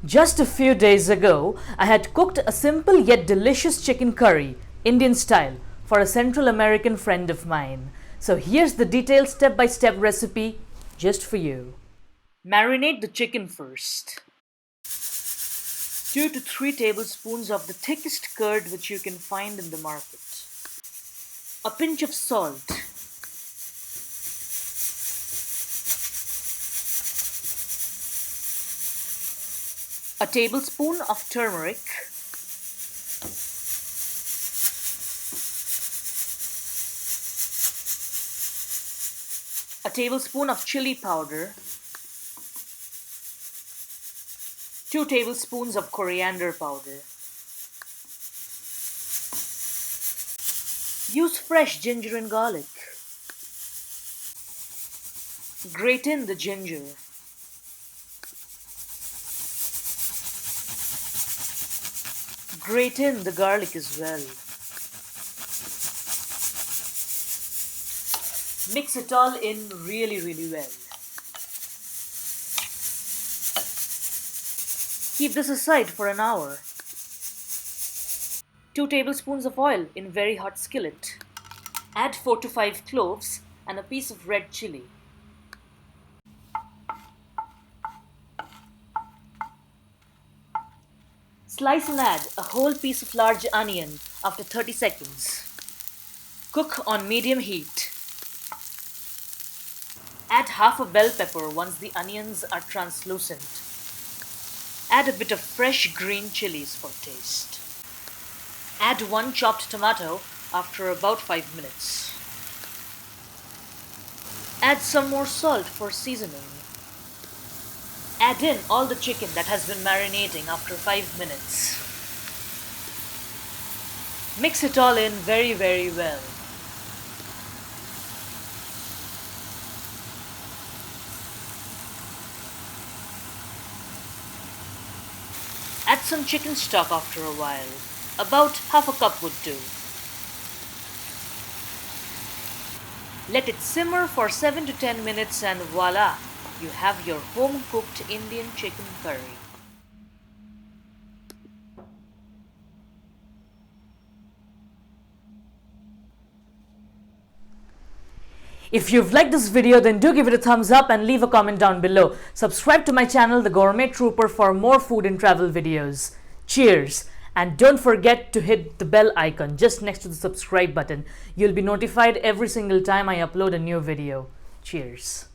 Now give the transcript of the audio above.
Just a few days ago, I had cooked a simple yet delicious chicken curry, Indian style, for a Central American friend of mine. So here's the detailed step-by-step recipe just for you. Marinate the chicken first. 2 to 3 tablespoons of the thickest curd which you can find in the market. A pinch of salt. A tablespoon of turmeric. A tablespoon of chili powder. 2 tablespoons of coriander powder. Use fresh ginger and garlic. Grate in the ginger. Grate in the garlic as well. Mix it all in really well. Keep this aside for an hour. 2 tablespoons of oil in very hot skillet. Add 4 to 5 cloves and a piece of red chili. Slice and add a whole piece of large onion after 30 seconds. Cook on medium heat. Add half a bell pepper once the onions are translucent. Add a bit of fresh green chilies for taste. Add 1 chopped tomato after about 5 minutes. Add some more salt for seasoning. Add in all the chicken that has been marinating after 5 minutes. Mix it all in very well. Add some chicken stock after a while. About half a cup would do. Let it simmer for 7 to 10 minutes and voila! You have your home-cooked Indian chicken curry. If you've liked this video, then do give it a thumbs up and leave a comment down below. Subscribe to my channel, The Gourmet Trooper, for more food and travel videos. Cheers! And don't forget to hit the bell icon just next to the subscribe button. You'll be notified every single time I upload a new video. Cheers!